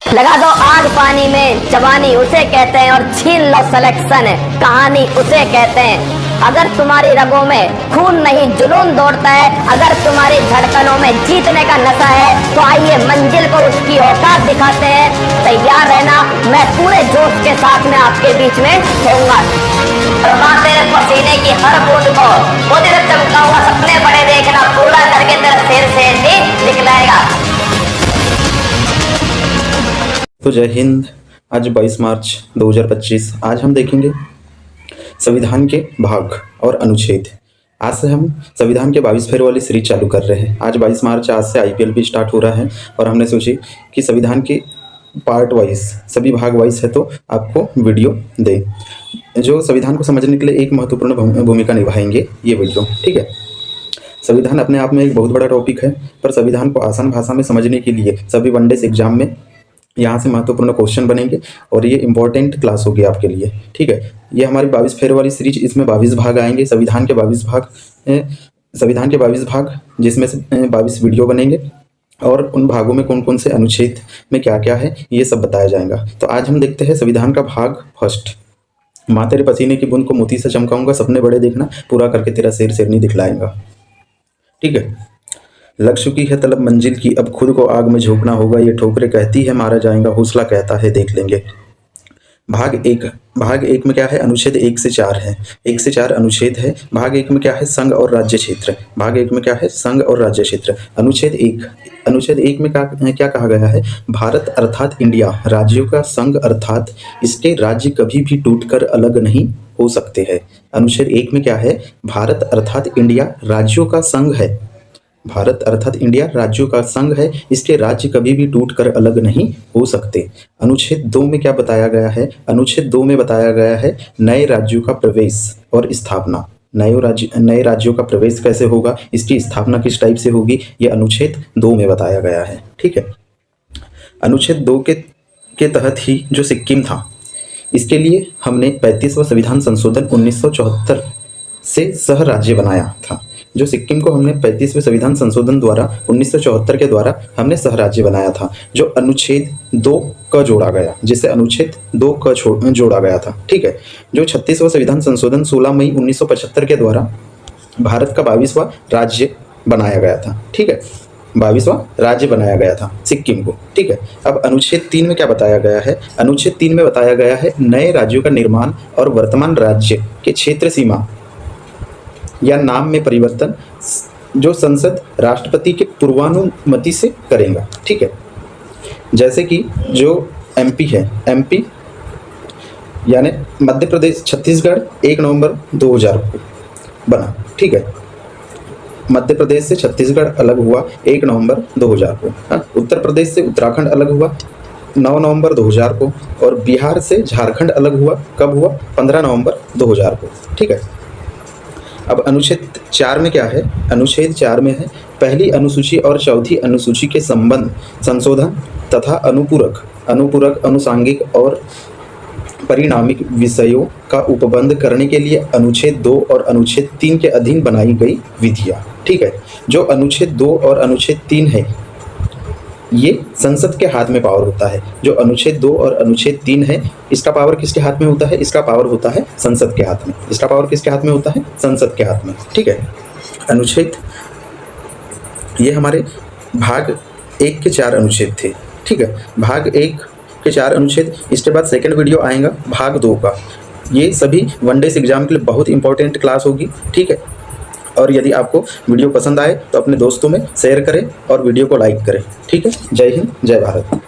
लगा दो आग पानी में, जवानी उसे कहते हैं, और छीन लो सिलेक्शन, कहानी उसे कहते हैं। अगर तुम्हारी रगों में खून नहीं जुनून दौड़ता है, अगर तुम्हारी धड़कनों में जीतने का नशा है, तो आइए मंजिल को उसकी औकात दिखाते हैं। तैयार रहना, मैं पूरे जोश के साथ में आपके बीच में होऊंगा। तेरे पसीने की हर बूंद को मुझे चमकाऊंगा, सपने बड़े देखना, पूरा करके तेरा शेर शेर भी दिखलाएगा। तो जय हिंद। आज 22 मार्च 2025। आज हम देखेंगे संविधान के भाग और अनुच्छेद। आज से हम संविधान के 22 फेर वाली सीरीज चालू कर रहे हैं। आज 22 मार्च, आज से IPL भी स्टार्ट हो रहा है और हमने सोची कि संविधान के पार्ट वाइज, सभी भाग वाइज है, तो आपको वीडियो दें जो संविधान को समझने के लिए एक महत्वपूर्ण भूमिका निभाएंगे ये वीडियो। ठीक है, संविधान अपने आप में एक बहुत बड़ा टॉपिक है, पर संविधान को आसान भाषा में समझने के लिए सभी वनडेज एग्जाम में यहाँ से महत्वपूर्ण क्वेश्चन बनेंगे और ये इंपॉर्टेंट क्लास होगी आपके लिए। ठीक है, ये हमारी 22 फेर वाली सीरीज, इसमें 22 भाग आएंगे। संविधान के 22 भाग जिसमें से 22 वीडियो बनेंगे और उन भागों में कौन कौन से अनुच्छेद में क्या क्या है ये सब बताया जाएगा। तो आज हम देखते हैं संविधान का भाग फर्स्ट। माँ तेरे पसीने की बूंद को मोती से चमकाऊंगा, सपने बड़े देखना, पूरा करके तेरा शेर शेरनी दिखलाएगा। ठीक है, लग चुकी है तलब मंजिल की, अब खुद को आग में झोंकना होगा, ये ठोकरें कहती है मारा जाएगा, हौसला कहता है देख लेंगे। भाग एक में क्या है? अनुच्छेद 1 से 4 है। 1 से 4 अनुच्छेद है। भाग 1 में क्या है? संघ और राज्य क्षेत्र। भाग 1 में क्या है? संघ और राज्य क्षेत्र। अनुच्छेद 1 में क्या कहा गया है? भारत अर्थात इंडिया राज्यों का संघ, अर्थात इसके राज्य कभी भी टूटकर अलग नहीं हो सकते हैं। अनुच्छेद 1 में क्या है? भारत अर्थात इंडिया राज्यों का संघ है। भारत अर्थात इंडिया राज्यों का संघ है, इसके राज्य कभी भी टूटकर अलग नहीं हो सकते। अनुच्छेद 2 में क्या बताया गया है? अनुच्छेद 2 में बताया गया है नए राज्यों का प्रवेश और स्थापना। नए राज्यों का प्रवेश कैसे होगा, इसकी स्थापना किस टाइप से होगी, ये अनुच्छेद 2 में बताया गया है। ठीक है, अनुच्छेद 2 के तहत ही जो सिक्किम था, इसके लिए हमने 35वां संविधान संशोधन 1974 से सह राज्य बनाया था। जो सिक्किम को हमने 35वें संविधान संशोधन द्वारा 1974 के द्वारा हमने सह राज्य बनाया था, जो अनुच्छेद 2 क जोड़ा गया, जिसे अनुच्छेद 2 क जोड़ा गया था। ठीक है, जो 36वां संविधान संशोधन 16 मई 1975 के द्वारा भारत का 22वां राज्य बनाया गया था। ठीक है, 22वां राज्य बनाया गया था सिक्किम को। ठीक है, अब अनुच्छेद 3 में क्या बताया गया है? अनुच्छेद 3 में बताया गया है नए राज्यों का निर्माण और वर्तमान राज्य के क्षेत्र सीमा या नाम में परिवर्तन जो संसद राष्ट्रपति के पूर्वानुमति से करेगा। ठीक है, जैसे कि जो MP है, MP यानी मध्य प्रदेश, छत्तीसगढ़ 1 नवंबर 2000 को बना। ठीक है, मध्य प्रदेश से छत्तीसगढ़ अलग हुआ 1 नवंबर 2000 को। उत्तर प्रदेश से उत्तराखंड अलग हुआ 9 नवंबर 2000 को, और बिहार से झारखंड अलग हुआ कब हुआ? 15 नवंबर 2000 को। ठीक है, अब अनुच्छेद 4 में क्या है? अनुच्छेद 4 में है पहली अनुसूची और चौथी अनुसूची के संबंध, संशोधन तथा अनुपूरक, अनुसांगिक और परिणामिक विषयों का उपबंध करने के लिए अनुच्छेद 2 और अनुच्छेद 3 के अधीन बनाई गई विधियाँ। ठीक है, जो अनुच्छेद 2 और अनुच्छेद 3 है, ये संसद के हाथ में पावर होता है। जो अनुच्छेद 2 और अनुच्छेद 3 है, इसका पावर किसके हाथ में होता है? इसका पावर होता है संसद के हाथ में। इसका पावर किसके हाथ में होता है? संसद के हाथ में। ठीक है, अनुच्छेद, ये हमारे भाग 1 के 4 अनुच्छेद थे। ठीक है, भाग 1 के 4 अनुच्छेद। इसके बाद सेकंड वीडियो आएगा भाग 2 का। ये सभी वनडेज एग्जाम के लिए बहुत इंपॉर्टेंट क्लास होगी। ठीक है, और यदि आपको वीडियो पसंद आए तो अपने दोस्तों में शेयर करें और वीडियो को लाइक करें। ठीक है, जय हिंद, जय भारत।